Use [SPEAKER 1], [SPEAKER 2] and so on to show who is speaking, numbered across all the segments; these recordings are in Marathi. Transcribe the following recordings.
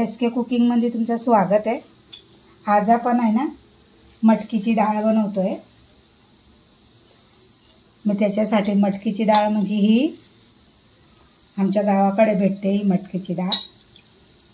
[SPEAKER 1] SK कुकिंगमध्ये तुमचं स्वागत आहे। आज आपण आहे ना मटकीची डाळ बनवतोय। मी त्याच्यासाठी मटकीची डाळ म्हणजे ही आमच्या गावाकडे भेटते ही मटकीची डाळ।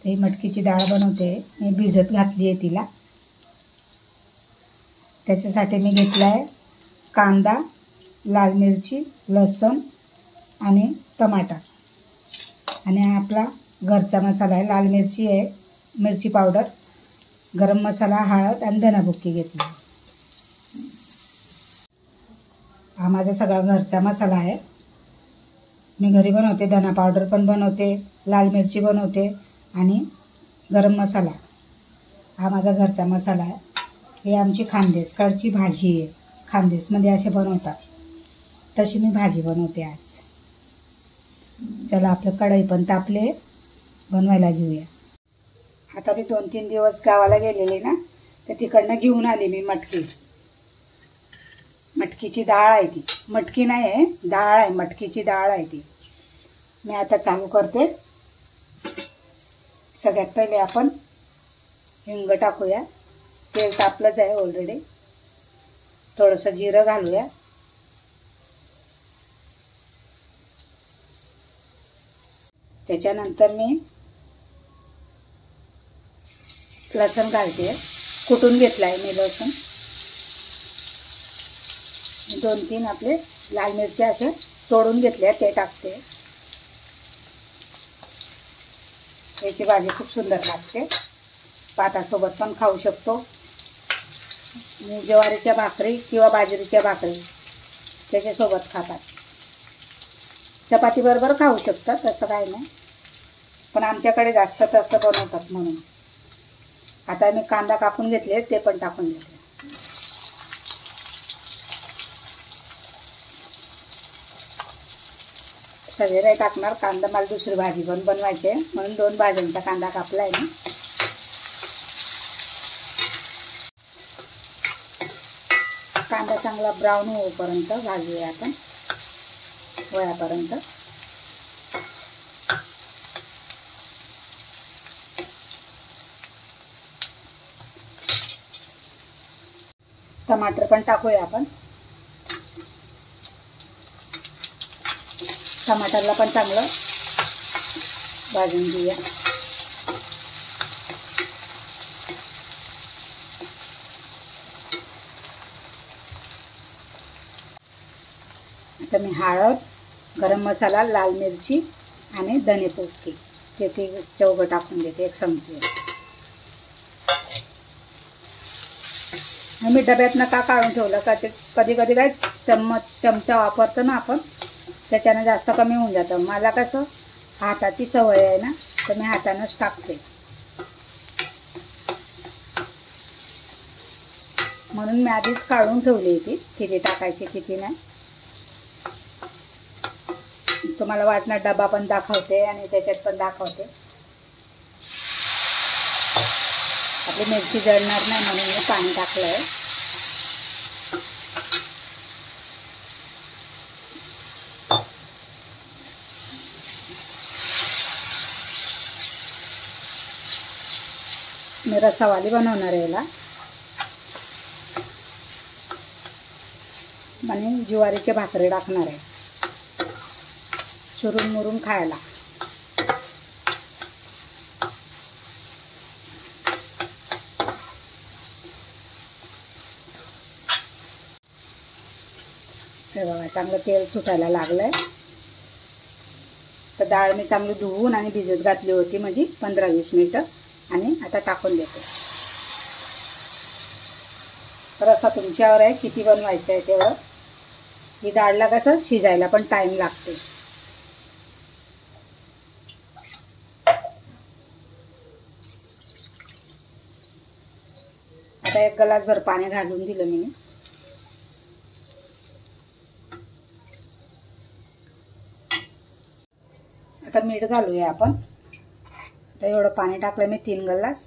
[SPEAKER 1] ही मटकीची डाळ बनवते मी, भिजत घातली आहे तिला। त्याच्यासाठी मी घेतलाय कांदा, लाल मिरची, लसूण आणि टमाटर आणि आपला घरचा मसाला आहे। लाल मिरची आहे, मिरची पावडर, गरम मसाला, हळद आणि धनेभुक्की घेतली। हा माझा सगळा घरचा मसाला आहे। मी घरी बनवते, धना पावडर पण बनवते, लाल मिरची बनवते आणि गरम मसाला हा माझा घरचा मसाला आहे। ही आमची खानदेशकडची भाजी आहे। खानदेशमध्ये असे बनवतात, तशी मी भाजी बनवते आज। चला आपलं कढई पण तापले, बनवायला घेऊया। आता मी 2-3 दिवस गावाला गेलेले ना, तर तिकडनं घेऊन आले मी मटकीची डाळ आहे ती। मटकी नाही आहे, डाळ आहे, मटकीची डाळ आहे ती। मी आता चालू करते। सगळ्यात पहिले आपण हिंग टाकूया। तेल तापलंच आहे ऑलरेडी। थोडंसं जिरं घालूया। त्याच्यानंतर मी लसूण घालते, कुटून घेतलाय मी लसूण। 2-3 आपले लाल मिरची असे तोडून घेतले ते टाकते। याची भाजी खूप सुंदर लागते, भातासोबत पण खाऊ शकतो। ज्वारीच्या भाकरी किंवा बाजरीच्या भाकरी त्याच्यासोबत खातात, चपाती बरोबर खाऊ शकतात, तसं काही नाही, पण आमच्याकडे जास्त तसं बनवतात म्हणून। आता मी कांदा कापून घेतले, ते पण टाकून घेतले। सगळे नाही टाकणार, कांदा मला दुसरी भाजी पण बनवायची आहे म्हणून 2 भाज्यांचा कांदा कापला आहे मी। कांदा चांगला ब्राऊन होईपर्यंत भाजूया आपण, वळापर्यंत। टमाटर पण टाकूया आपण। टमाटरला पण चांगलं भाजून घेऊया। आता मी हळद, गरम मसाला, लाल मिरची आणि धनेभुक्की ते चौघं टाकून देते, 1 चमचे। मी डब्यातनं का काढून ठेवलं का, ते कधी कधी काय चमचा वापरतो ना आपण, त्याच्यानं जास्त कमी होऊन जातं। मला कसं हाताची सवय आहे ना, तर मी हातानंच टाकते, म्हणून मी आधीच काढून ठेवली होती किती टाकायची किती नाही। तुम्हाला वाटणार डबा पण दाखवते आणि त्याच्यात पण दाखवते। आपली मिरची जळणार नाही म्हणून मी पाणी टाकलंय। मी रसावाली बनवणार आहे याला, आणि ज्वारीचे भाकरी टाकणार आहे चुरून मुरून खायला। हे बघा चांगलं तेल सुटायला लागलंय। तर डाळ मी चांगली धुवून आणि भिजत घातली होती म्हणजे 15-20 मिनिटं, आणि आता टाकून देते। रस्सा तुमच्यावर आहे किती बनवायचं आहे तेवढं। ही डाळला कसं शिजायला पण टाईम लागते। आता 1 ग्लासभर पाणी घालून दिलं मी। आता मीठ घालूया आपण। तर एवढं पाणी टाकलं मी, 3 ग्लास।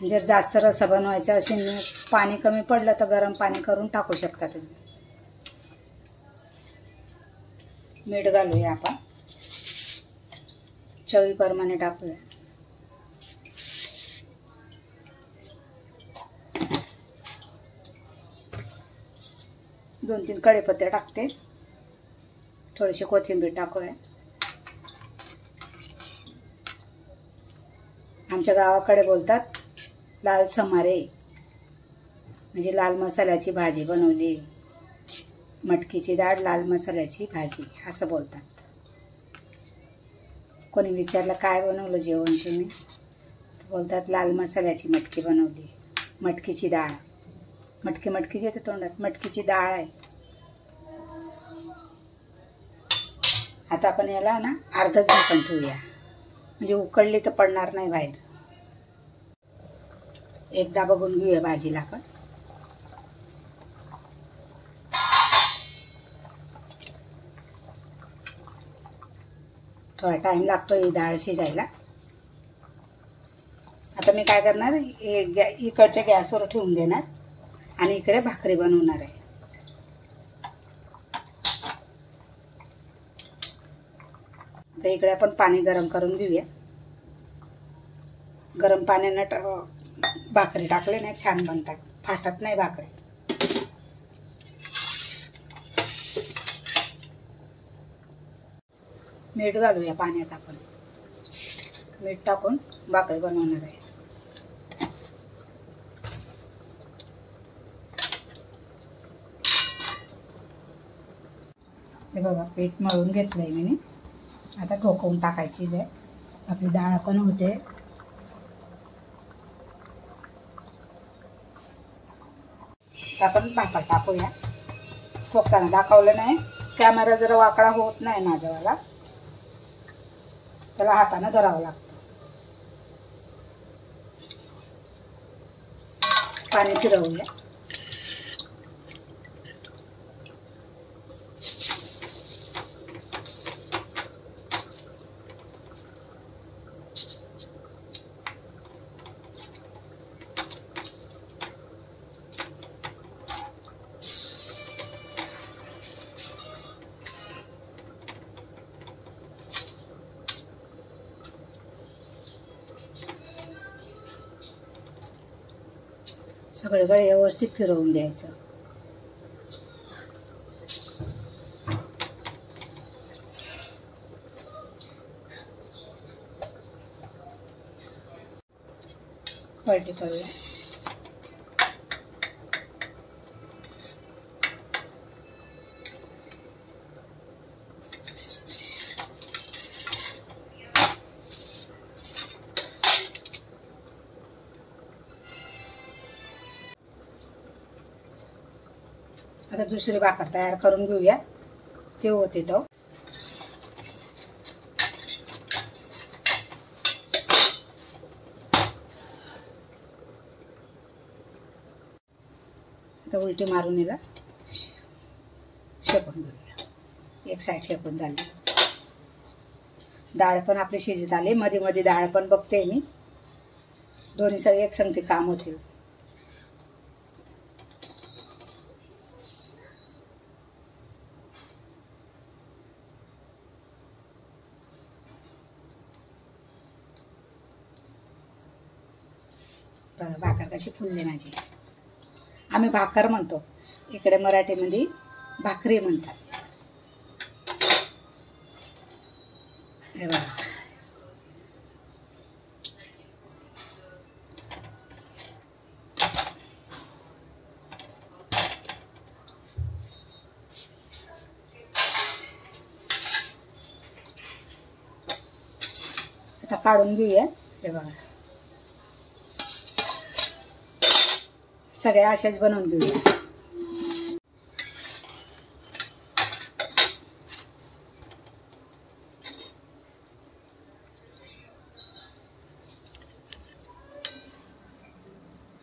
[SPEAKER 1] जर जास्त रस्सा बनवायचा असेल, पाणी कमी पडलं तर गरम पाणी करून टाकू शकता तुम्ही। मीठ घालूया आपण। चवीप्रमाणे टाकूया. दोन तीन कढीपत्ते टाकते. थोडीशी कोथिंबीर टाकूया. आमच्या गावाकडे बोलतात लाल समारे, म्हणजे लाल मसाल्याची भाजी बनवली. मटकीची डाळ लाल मसाल्याची भाजी असं बोलतात. कोणी विचारलं काय बनवलं जेवण तुम्ही, बोलतात लाल मसाल्याची मटकी बनवली. मटकीची डाळ, मटकीची येते तोंडात, मटकीची डाळ आहे. आता आपण याला ना अर्धं झाकण ठेवूया, म्हणजे उकळली तर पडणार नाही बाहेर. एकदा बघून घेऊया भाजीला आपण. थोडा टाइम लागतो ही डाळ शिजायला. आता मी काय करणार, इकडच्या गॅसवर ठेवून देणार आणि इकडे भाकरी बनवणार आहे. तर इकडे आपण पाणी गरम करून घेऊया. गरम पाण्यानं भाकरी टाकले नाही छान बनतात, फाटत नाही भाकरी. मीठ घालूया पाण्यात. आपण मीठ टाकून भाकरी बनवणार आहे. हे बघा पीठ मळून घेतलंय मी. आता ठोकवून टाकायचीच आहे. आपली डाळ पण होते. आपण भाकर टाकूया. ठोकताना दाखवलं नाही, कॅमेरा जरा वाकडा होत नाही माझावाला, त्याला हाताने धरावं लागतं. पाणी फिरवूया. सगळीकडे व्यवस्थित फिरवून द्यायचं. पलटी करूया. आता दुसरी भाकर तयार करून घेऊया. ते होते तो आता उलटी मारून याला शेकून घेऊया. एक साईड शेकून झाली. डाळ पण आपली शिजत आली. मध्ये मध्ये डाळ पण बघते मी. दोन्ही सगळे एक संगती काम होतील. भाकर कशी फुलली माझी. आम्ही भाकर म्हणतो, इकडे मराठीमध्ये भाकरी म्हणतात. हे बघा आता काढून घेऊया. हे बघा सगळ्या अशाच बनवून घेऊया.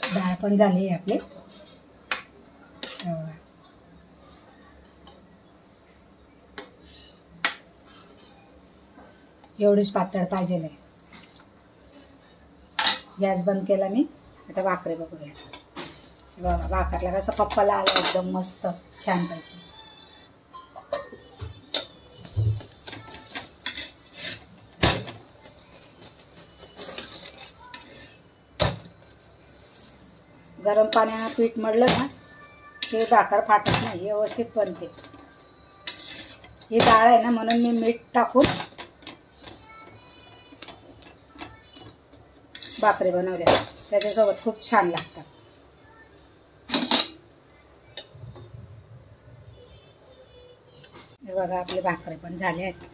[SPEAKER 1] डाळ पण झाली आहे आपली. एवढीच पातळ पाहिजे आहे. गॅस बंद केला मी. आता भाकरी बघूया. बघा भाकरला कसा पप्पाला आला एकदम मस्त छानपैकी. गरम पाण्यानं पीठ मळलं ना ते भाकर फाटत नाही, व्यवस्थित बनते. ही डाळ आहे ना म्हणून मी मीठ टाकून भाकरी बनवल्या, त्याच्यासोबत खूप छान लागतात. हे बघा आपले भाकरी पण झाले आहेत.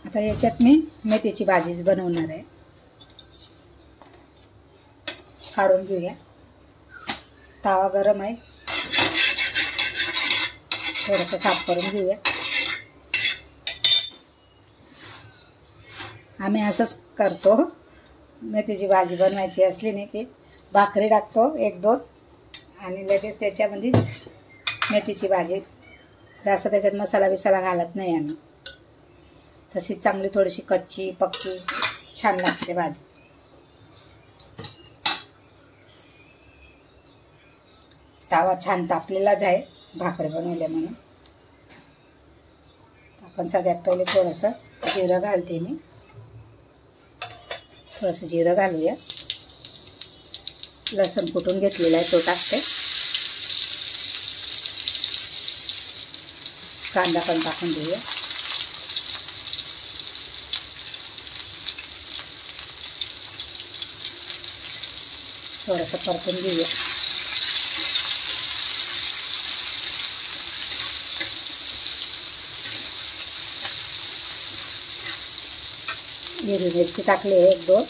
[SPEAKER 1] आता याच्यात मी मेथीची भाजीच बनवणार आहे. काढून घेऊया. तवा गरम आहे, थोडंसं साफ करून घेऊया. आम्ही असंच करतो, मेथीची भाजी बनवायची असली नाही की भाकरी टाकतो 1-2 आणि लगेच त्याच्यामध्येच मेथीची भाजी, जास्त त्याच्यात मसाला बिसाला घालत नाही आम्ही. तशी चांगली थोडीशी कच्ची पक्की छान लागते भाजी. तवा छान तापलेलाच आहे भाकरी बनवल्या म्हणून. आपण सगळ्यात पहिले थोडंसं जिरं घालते मी. थोडंसं जिरं घालूया. लसूण कुटून घेतलेला आहे तो टाकते. कांदा पण टाकून देऊया. थोडंसं परतून घेऊया. हिरवी मिरची टाकली आहे 1-2,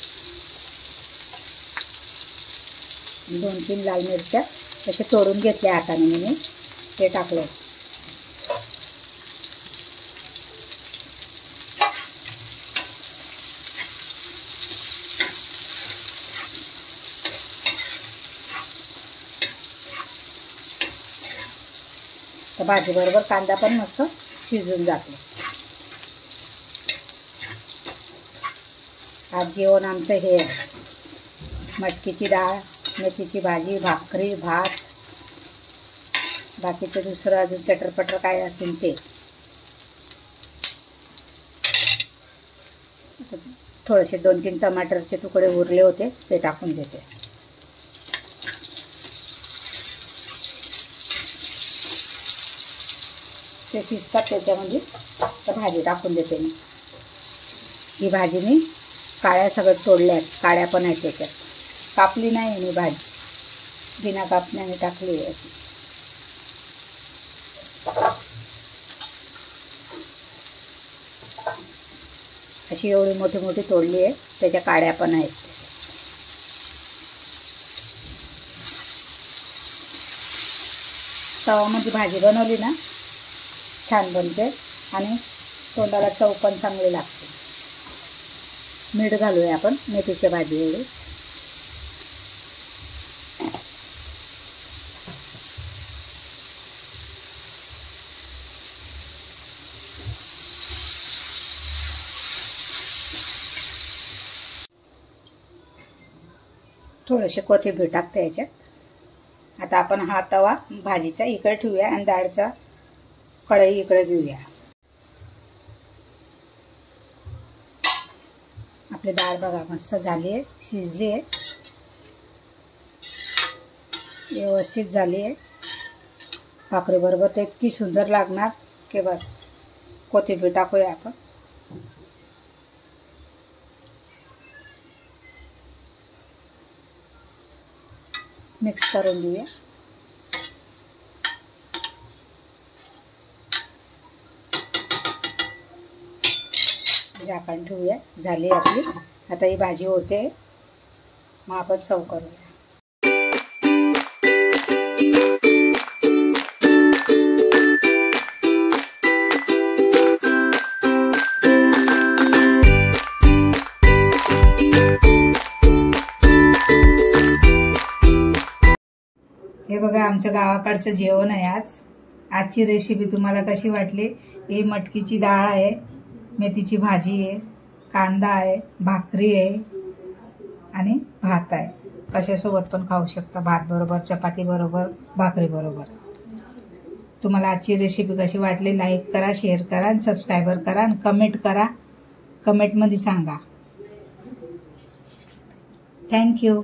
[SPEAKER 1] 2-3 लाल मिरच्या तसे तोडून घेतल्या हाताने मी, ते टाकले. तर भाजीबरोबर कांदा पण मस्त शिजून जातो. आज जेवण आमचं हे मटकीची डाळ, मेथीची भाजी, भाकरी, भात, बाकीचं दुसरं अजून चटरपटर काय असेल ते. थोडेसे 2-3 टमाटरचे तुकडे उरले होते ते टाकून देते. ते शिजतात त्याच्यामध्ये तर भाजी टाकून देते मी. ही भाजी मी काळ्या सगळं तोडल्या आहेत, काळ्या पण आहेत त्याच्यात. कापली नाही मी भाजी, बिना कापण्याने टाकली आहे अशी. अशी एवढी मोठी मोठी तोडली आहे, त्याच्या काड्या पण आहेत. तवामध्ये भाजी बनवली ना छान बनते आणि तोंडाला चव पण चांगली लागते. मीठ घालूया आपण मेथीच्या भाजी एवढी. थोडेसे कोथिंबीर टाकते याच्यात. आता आपण हा तवा भाजीचा इकडे ठेवूया आणि डाळचा कढई इकडे देऊया. आपली डाळ बघा मस्त झाली आहे, शिजली आहे, व्यवस्थित झाली आहे. भाकरीबरोबर तर इतकी सुंदर लागणार की बस. कोथिंबीर टाकूया आपण. मिक्स करून देऊया. झाकण ठेवूया. झाली आपली. आता ही भाजी होते, मग आपण सर्व करूया. हे बघा आमच्या गावाकडचं जेवण आहे आज. आजची रेसिपी तुम्हाला कशी वाटली? ही मटकीची डाळ आहे, मेथीची भाजी आहे, कांदा आहे, भाकरी आहे आणि भात आहे. कशासोबत पण खाऊ शकता, भात बरोबर, चपाती बरोबर, भाकरी बरोबर. तुम्हाला आजची रेसिपी कशी वाटली? लाईक करा, शेअर करा, सबस्क्राईबर करा आणि कमेंट करा. कमेंटमध्ये सांगा. थँक्यू.